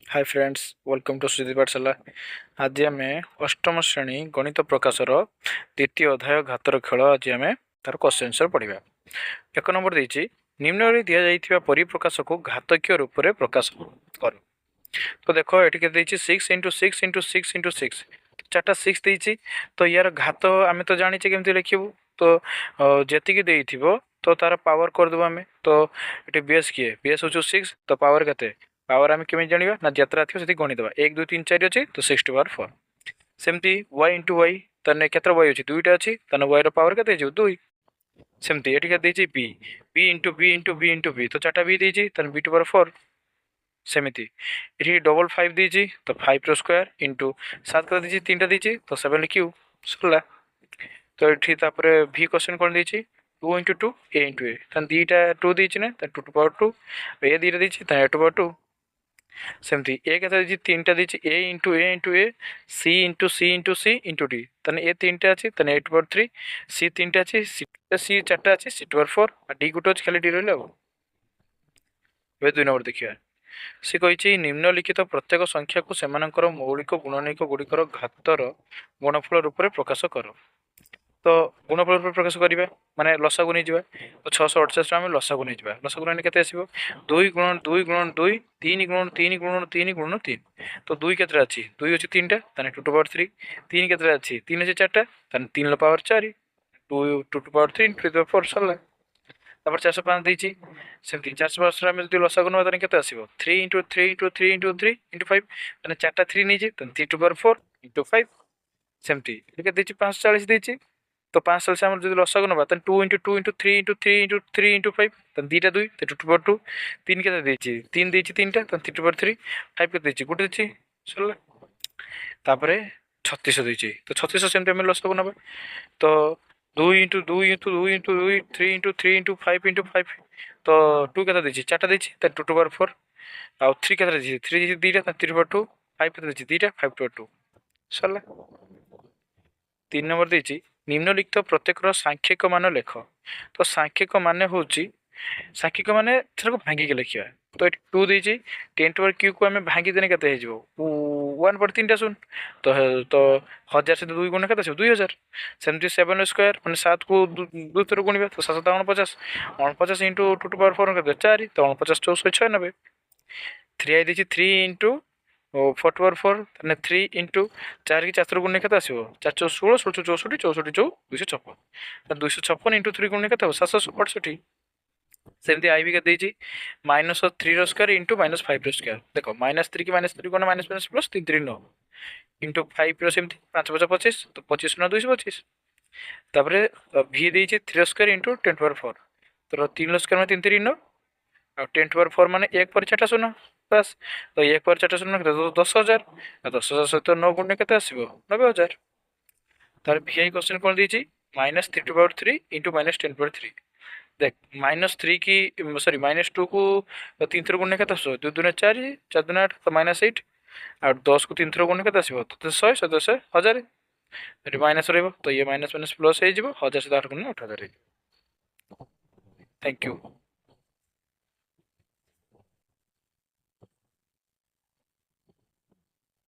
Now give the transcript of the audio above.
Hi friends, welcome to Sudhir Pathshala. आज आम अष्टम श्रेणी गणित प्रकाशर द्वितीय अध्याय घातर खेल आज आम तार क्वेश्चन आंसर पढ़ा। एक नंबर देती निम्न दि जाइथिबा परिप्रकाश को घातकीय रूप से प्रकाश कर। तो देख ये 6 इंटू 6 इंटू 6 इंटू 6 चार्टा 6 देती। तो यार घात आम तो जाने केमती लिखू। तो जी तो तार पावर करदेव आम। तो ये बेस किए बेस हूँ 6 तो पावर के पावर आम केमी जाना ना जितना थी गणिदेव 1 2 3 4 अच्छी तो 6 टू पावर 4 सेमती y इंटू वाई तेने केत y अच्छी दुईटा अच्छी तेना y पावर के 2 सेमती ये देती B B into B into B into B तो चार्टा बी देती तेना बी टू पावर 4 सेमती ये डबल 5 देती तो 5 रो स्क्वायर इंटू 7 का दी 3टा दी तो 7 क्यू सरला। तो ये भि क्वेश्चन कौन देती 2 इंटू 2 ए इंटू ए दीटा 2 देती ना 2 टू पावर 2 ए दीटा देती ए टू पावर 2 सेमती ए के 3टा दी ए इंटू ए इंटू ए सी इंटू सी इंटू सी इंटू डी तेने ए 3टा अच्छी तेने 8 पावर 3 सी 3टा अच्छी सी 4टा अच्छी सी 2 पावर 4 और डी गोटे अच्छी खाली डी रहा। 2 नंबर देखिए सी कही निम्नलिखित प्रत्येक संख्या को सेमानकर मौलिक गुणनिक गुड़िकर घातर गुणफल रूप में प्रकाश कर। तो गुणफल रूप प्रकाश करवा माने लसागु नहीं जावा। तो 648 आम लसागु नहीं जावा। लसागु के 2 गुणन 2 गुणन 2 3 गुणन 3 गुणन 3 गुणन 3 तो 2 के 2 अच्छी 3टा 2 टू पावर 3 3 के अच्छी 3 अच्छी 4टा 3 power 4 2 to power 3 to power 4 सरला। 405 देती सेमती 405 आम जो लसागु ना के 3 इंटू 3 इंटू 3 इंटू 3 इंटू 5 मैंने 4टा 3 नहीं 3 टू पावर 4 इंटू 5 सेमती 540 देती। तो 540 आम जो लसागु ना 2 into 2 into 3 into 3 into 3 into 5 दीटा 2 टू टू पावर 2 3 के 3 देती 3टा 3 टू पावर 3 5 के गोटे देती सरला। तापर 36 देती तो 36 सेमती आम लसागु ना तो 2 into 2 into 2 into 2 3 into 3 into 5 into 5 तो 2 के 4टा देती 2 टू पावर 4 आउ 3 के 3 दीटा 3 पावर 2 5 के दीटा 5 टू पावर 2 सरला। 3 नंबर देती निम्नलिखित प्रत्येक सांख्यिक मान लेख। तो सांख्यिक मान हूँ सांख्यिक मान थर को भांगिक लिखा। तो ये 2 देती 10 टू पावर क्यू को आम भांगी देने के 1 पर 3टा शून्य तो 1000 से 2 गुण के 2000 सेमती 7 स्क्वायर मैंने 7 को 2 थर गुणा तो 7 49 49 इंटू 2 टू पावर 4 के 4 तो 49 64 96 3 आई देती 3 इंटू 4 टू पावर 4 3 इंटू 4 की 4 गुण के 4 16 16 64 64 256 256 इंटू 3 गुण के 768 सेमती आई भी के -3 रो स्क्वायर इंटू -5 रो स्क्वायर देखो -3 की -3 गुण माइनस प्लस 3 3 9 इंटू 5 रो सेमती 5 5 25 तो 25 9 225 तापर भि देती 3 रो स्क्वायर इंटू 10 टू पावर 4 तो 3 रो स्क्वायर में 3 3 9 और 10 टू पावर 4 माने 1 पर 4टा शून्य बस तो 1 पर 4टा शून्य 10,000 10,000 सहित 9 गुण के 90,000 तार भि क्वेश्चन कौन देती -3 to power 3 into -10 to power 3 देख -3 की सॉरी -2 को 3 थर गुण के 2 2 4 4 2 8 तो -8 और 10 को 3 थर गुण के 100 तो 100 100 1000 माइनस रही तो ये माइनस माइनस प्लस हो 1000 से 8 गुण 8000। Thank you.